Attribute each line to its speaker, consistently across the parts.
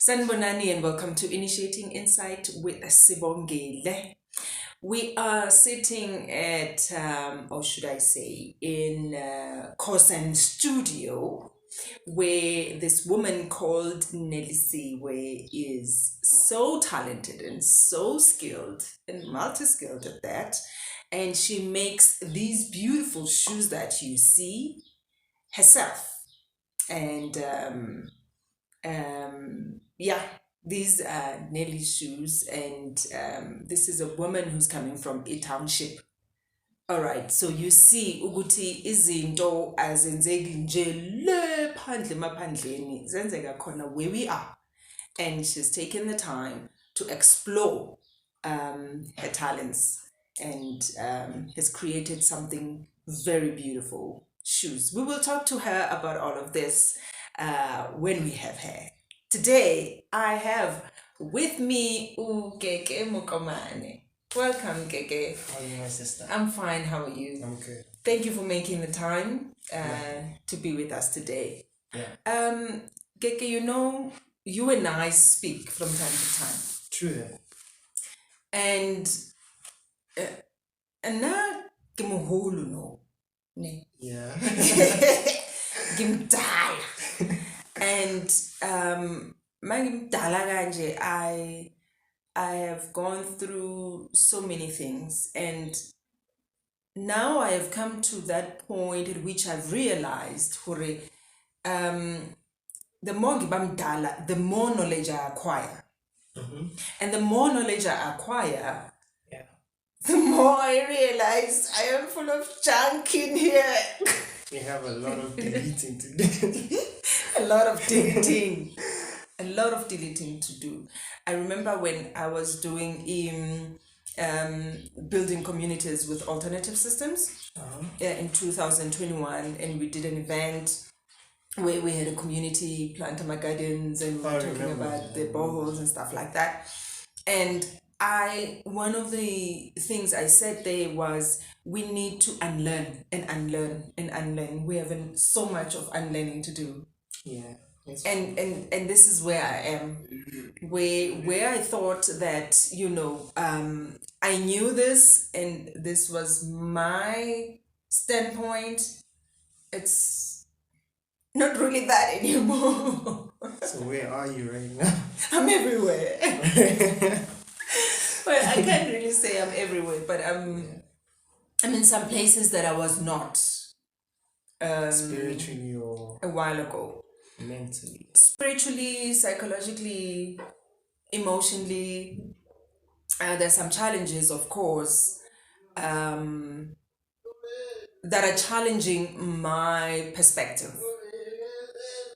Speaker 1: Sanibonani and welcome to Initiating Insight with Sibongile. We are sitting at, or should I say, in Cossen studio, where this woman called Nelisiwe is so talented and so skilled and multi-skilled at that. And she makes these beautiful shoes that you see herself. And yeah, these are Nelly shoes, and this is a woman who's coming from a township. All right, so you see ukuthi izinto azenzeki nje le phandle emaphandleni zenzeka khona where we are, and she's taken the time to explore her talents and has created something very beautiful, shoes. We will talk to her about all of this when we have her. Today, I have with me Keke Mukomane. Welcome, Keke.
Speaker 2: How are you, my sister?
Speaker 1: I'm fine. How are you?
Speaker 2: I'm good.
Speaker 1: Thank you for making the time to be with us today.
Speaker 2: Yeah.
Speaker 1: Keke, you know, you and I speak from time to time.
Speaker 2: True that.
Speaker 1: And now, Kimuhulu no. Ne.
Speaker 2: Yeah.
Speaker 1: Gimdala. And Magimdala kanje, I have gone through so many things, and now I have come to that point at which I've realized hore, the more ngibamdala, the more knowledge I acquire. And the more knowledge I acquire, the more I realize I am full of junk in here.
Speaker 2: We have a lot of deleting to do.
Speaker 1: A lot of deleting. A lot of deleting to do. I remember when I was doing building communities with alternative systems in 2021, and we did an event where we had a community plant my gardens, and we were talking about the boreholes and stuff like that. And one of the things I said there was we need to unlearn and unlearn and unlearn. We have so much of unlearning to do.
Speaker 2: Yeah.
Speaker 1: And this is where I am, where I thought that, you know, I knew this and this was my standpoint. It's not really that anymore.
Speaker 2: So where are you right now?
Speaker 1: I'm everywhere. Well, I can't really say I'm everywhere, but I'm in some places that I was not
Speaker 2: Spiritually or
Speaker 1: a while ago.
Speaker 2: mentally?
Speaker 1: Spiritually, psychologically, emotionally, there's some challenges, of course, that are challenging my perspective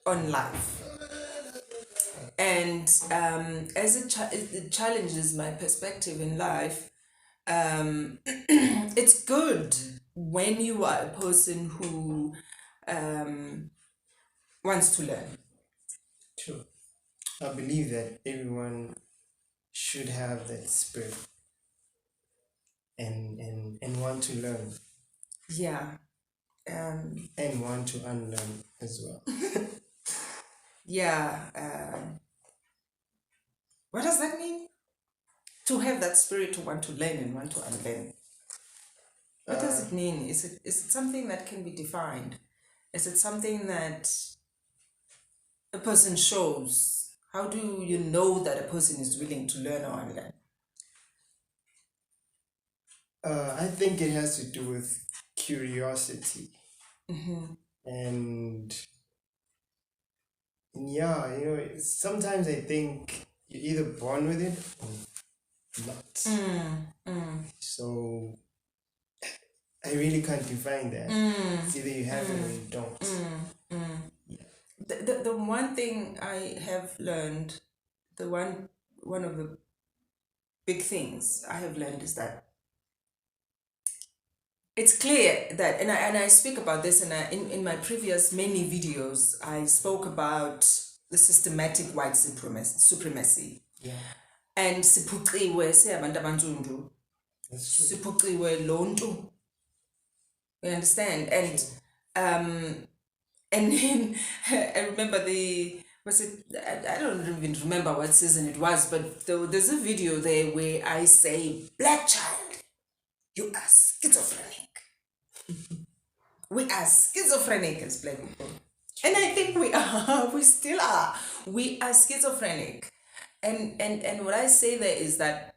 Speaker 1: on life. And as it challenges my perspective in life, it's good when you are a person who wants to learn.
Speaker 2: True. I believe that everyone should have that spirit and want to learn.
Speaker 1: Yeah.
Speaker 2: And want to unlearn as well.
Speaker 1: Yeah. What does that mean? To have that spirit to want to learn and want to unlearn. What does it mean? Is it something that can be defined? Is it something that a person shows? How do you know that a person is willing to learn or unlearn?
Speaker 2: I think it has to do with curiosity. And yeah, you know, sometimes I think you're either born with it or not. So I really can't define that. It's either you have it or you don't.
Speaker 1: The one thing I have learned, one of the big things I have learned is that it's clear that, and I speak about this, and in my previous many videos, I spoke about the systematic white supremacy.
Speaker 2: Yeah,
Speaker 1: And siphuciwe siyabantu abantsundu.
Speaker 2: that's true.
Speaker 1: Siphuciwe lo ntu. You understand? And then I remember was it, I don't even remember what season it was, but there's a video there where I say, "Black child, you are schizophrenic. We are schizophrenic as black people." And I think we are, we still are. We are schizophrenic. And what I say there is that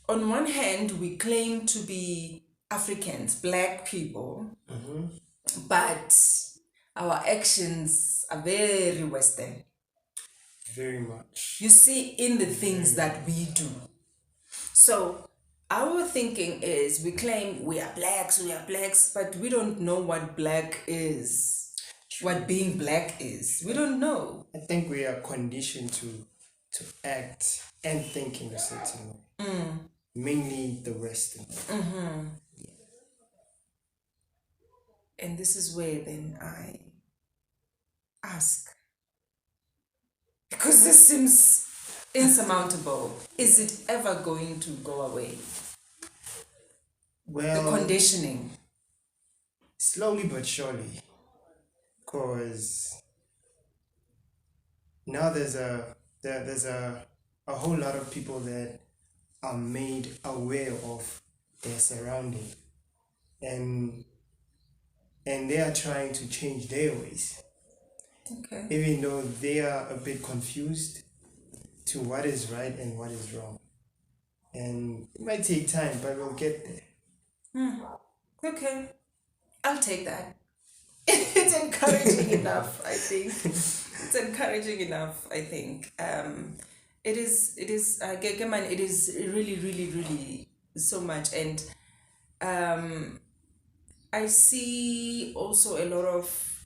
Speaker 1: on one hand, we claim to be Africans, black people, but our actions are very Western.
Speaker 2: Very much.
Speaker 1: You see, in the things that we do. So our thinking is we claim we are blacks, but we don't know what black is, what being black is. We don't know.
Speaker 2: I think we are conditioned to act and think in a certain way. Mainly the Western.
Speaker 1: And this is where then I ask, because this seems insurmountable. Is it ever going to go away?
Speaker 2: Well,
Speaker 1: The conditioning.
Speaker 2: slowly but surely, because now there's a whole lot of people that are made aware of their surrounding, and they are trying to change their ways,
Speaker 1: Okay.
Speaker 2: even though they are a bit confused to what is right and what is wrong, and it might take time, but we'll get there.
Speaker 1: Okay. I'll take that. It's encouraging enough, I think. It's encouraging enough, I think. It is, Gegeman, it is really, really, really so much. And I see also a lot of,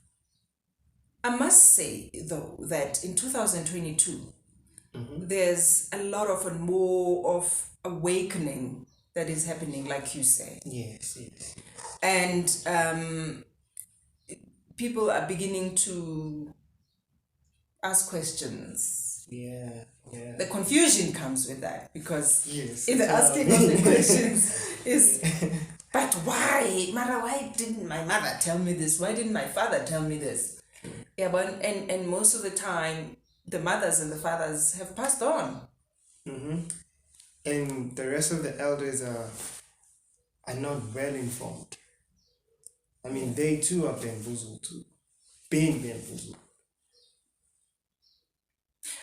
Speaker 1: I must say though, that in 2022, there's a lot of and more of awakening that is happening, like you say.
Speaker 2: Yes, yes.
Speaker 1: And people are beginning to ask questions.
Speaker 2: Yeah, yeah.
Speaker 1: The confusion comes with that because
Speaker 2: Yes,
Speaker 1: in the
Speaker 2: that's what I
Speaker 1: asking of the
Speaker 2: mean.
Speaker 1: questions is, but why? Mara, why didn't my mother tell me this? Why didn't my father tell me this? Yeah, but and most of the time, the mothers and the fathers have passed on.
Speaker 2: And the rest of the elders are not well informed. I mean, they too are bamboozled too. Being bamboozled.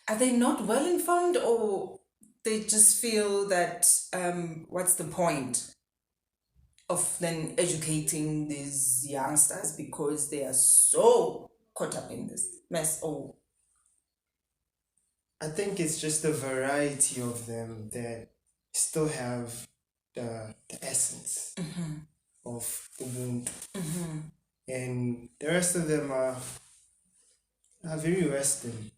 Speaker 1: Are they not well informed, or they just feel that what's the point of then educating these youngsters because they are so caught up in this mess? Oh,
Speaker 2: I think it's just the variety of them that still have the essence of Ubuntu. And the rest of them are very Western.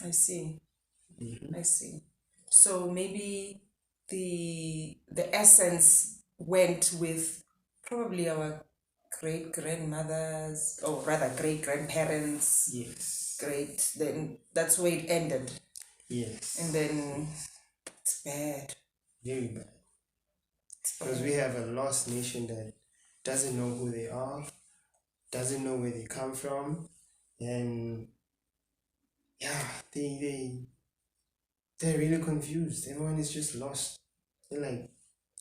Speaker 1: I see. I see. So maybe the essence went with probably our great grandmothers, or rather great grandparents.
Speaker 2: Yes.
Speaker 1: Great. Then that's where it ended,
Speaker 2: Yes.
Speaker 1: and then it's bad.
Speaker 2: Very bad. Because we have a lost nation that doesn't know who they are, doesn't know where they come from, and yeah, they're really confused. Everyone is just lost. They're like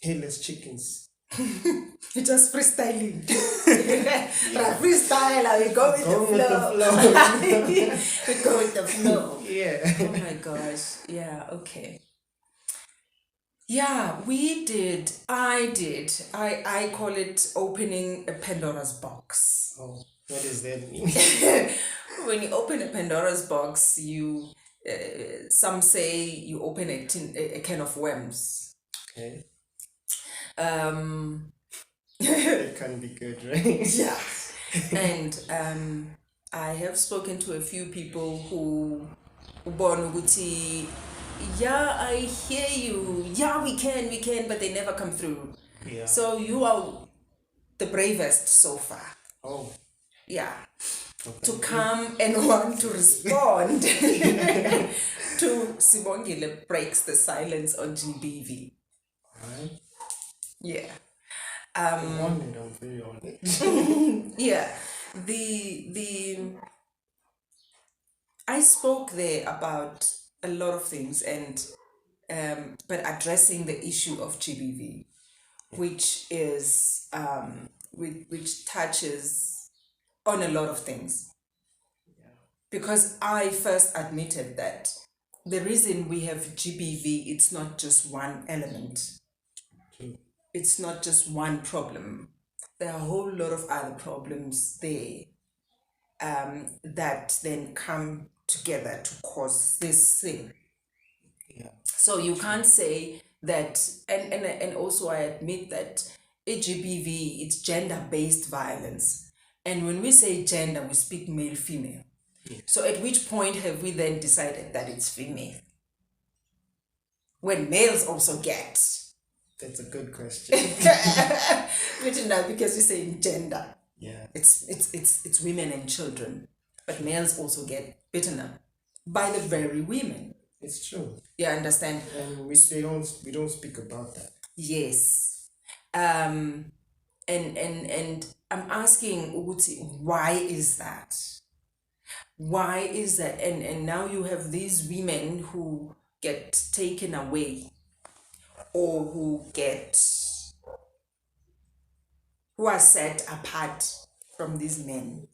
Speaker 2: headless chickens.
Speaker 1: You're just freestyling. Freestyle, we go with
Speaker 2: Going
Speaker 1: the
Speaker 2: with the
Speaker 1: flow.
Speaker 2: flow.
Speaker 1: We go with the flow.
Speaker 2: Yeah.
Speaker 1: Oh my gosh. Yeah, okay. Yeah, we did. I did. I call it opening a Pandora's box.
Speaker 2: Oh, what does that mean?
Speaker 1: When you open a Pandora's box, you some say you open a can of worms.
Speaker 2: Okay.
Speaker 1: Um,
Speaker 2: It can be good, right?
Speaker 1: yeah, and I have spoken to a few people who born Uguti. Yeah, I hear you. Yeah, we can, but they never come through.
Speaker 2: Yeah.
Speaker 1: So you are the bravest so far.
Speaker 2: Oh.
Speaker 1: Yeah.
Speaker 2: Okay.
Speaker 1: To come and want to respond to Sibongile breaks the silence on GBV.
Speaker 2: Alright.
Speaker 1: Yeah.
Speaker 2: I'm honored, I'm very honored.
Speaker 1: Yeah. The I spoke there about a lot of things, and but addressing the issue of GBV, which is which touches on a lot of things. Because I first admitted that the reason we have GBV, it's not just one element. It's not just one problem. There are a whole lot of other problems there that then come together to cause this thing.
Speaker 2: Yeah.
Speaker 1: So you can't say that, and also I admit that GBV, it's gender-based violence. And when we say gender, we speak male, female. So at which point have we then decided that it's female? When males also get.
Speaker 2: That's a good question.
Speaker 1: Because we say gender.
Speaker 2: Yeah.
Speaker 1: It's women and children. But males also get beaten by the very women.
Speaker 2: It's true.
Speaker 1: You understand?
Speaker 2: And we don't speak about that.
Speaker 1: Yes. And I'm asking Uguti, why is that? Why is that? And now you have these women who get taken away, or who are set apart from these men.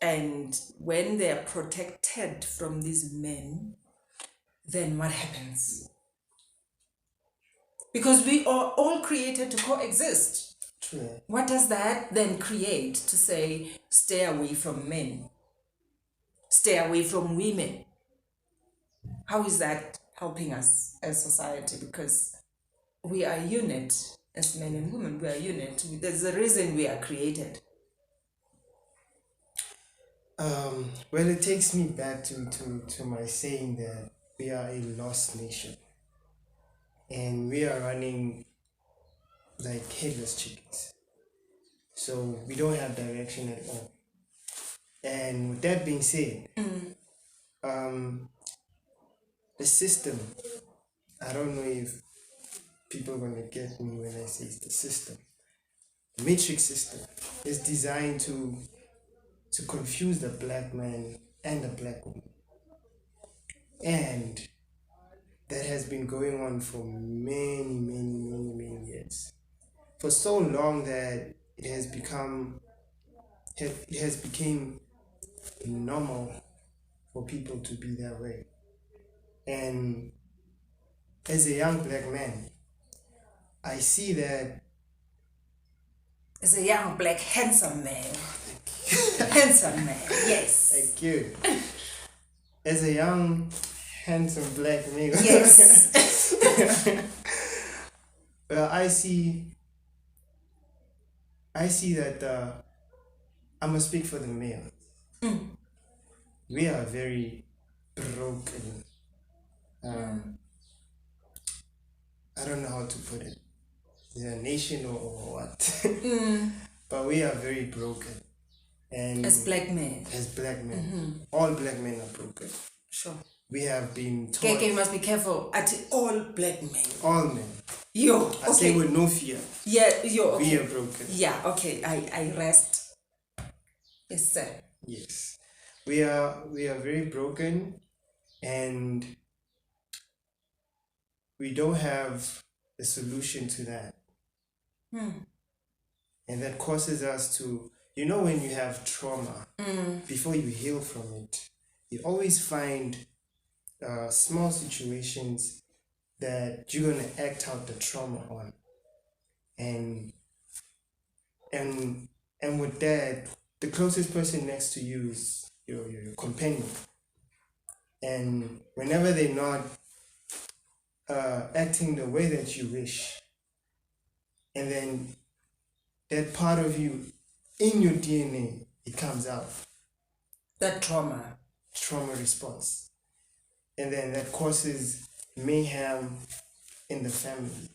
Speaker 1: And when they are protected from these men, then what happens? Because we are all created to coexist.
Speaker 2: True.
Speaker 1: What does that then create to say, stay away from men? Stay away from women? How is that helping us as society? Because we are a unit, as men and women, we are a unit. There's a reason we are created.
Speaker 2: Well, it takes me back to my saying that we are a lost nation. And we are running like headless chickens. So we don't have direction at all. And with that being said, the system, I don't know if people are going to get me when I say it's the system. The matrix system is designed to confuse the black man and the black woman. And that has been going on for many years. For so long that it has become normal for people to be that way. And as a young black man, I see that.
Speaker 1: As a young black handsome man. Handsome man, yes.
Speaker 2: Thank you. As a young handsome black male.
Speaker 1: Yes.
Speaker 2: Well, I see that I'm gonna speak for the male. We are very broken. I don't know how to put it. Is it a nation or what? But we are very broken. And
Speaker 1: as black men.
Speaker 2: As black men. All black men are broken.
Speaker 1: Sure.
Speaker 2: We have been taught.
Speaker 1: Keke, you must be careful. At all black men.
Speaker 2: All men.
Speaker 1: Yo, okay.
Speaker 2: I say with no fear.
Speaker 1: Yeah, yo, okay.
Speaker 2: We are broken.
Speaker 1: Yeah, okay. I rest. Yes, sir.
Speaker 2: Yes. We are very broken, and we don't have a solution to that. And that causes us to, when you have trauma, before you heal from it, you always find small situations that you're going to act out the trauma on. And with that, the closest person next to you is your companion. And whenever they're not acting the way that you wish, and then that part of you in your DNA, it comes out.
Speaker 1: That trauma
Speaker 2: response. And then that causes mayhem in the family.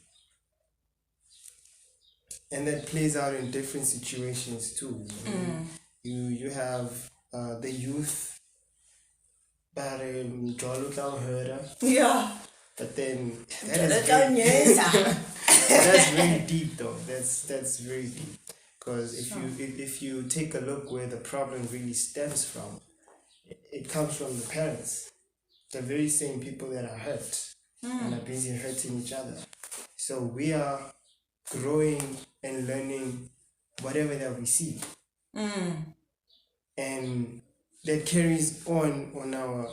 Speaker 2: And that plays out in different situations too. You have the youth,
Speaker 1: yeah.
Speaker 2: But then that's very deep though. That's very deep. Because if you take a look where the problem really stems from, it comes from the parents, the very same people that are hurt and are busy hurting each other. So we are growing and learning whatever that we see. And that carries on our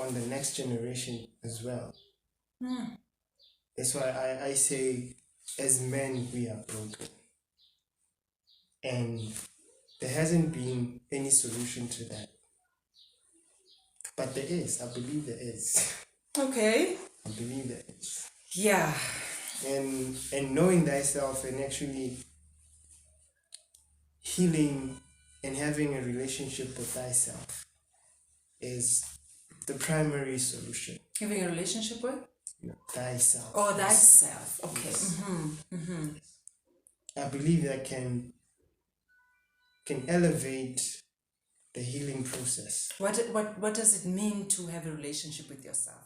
Speaker 2: on the next generation as well. That's why I say, as men, we are broken. And there hasn't been any solution to that. But there is. I believe there is.
Speaker 1: Okay.
Speaker 2: I believe there is.
Speaker 1: Yeah.
Speaker 2: And knowing thyself and actually healing and having a relationship with thyself is the primary solution.
Speaker 1: Having a relationship with?
Speaker 2: Thyself.
Speaker 1: Oh, thyself. Okay.
Speaker 2: Yes. I believe that can elevate the healing process.
Speaker 1: What does it mean to have a relationship with yourself?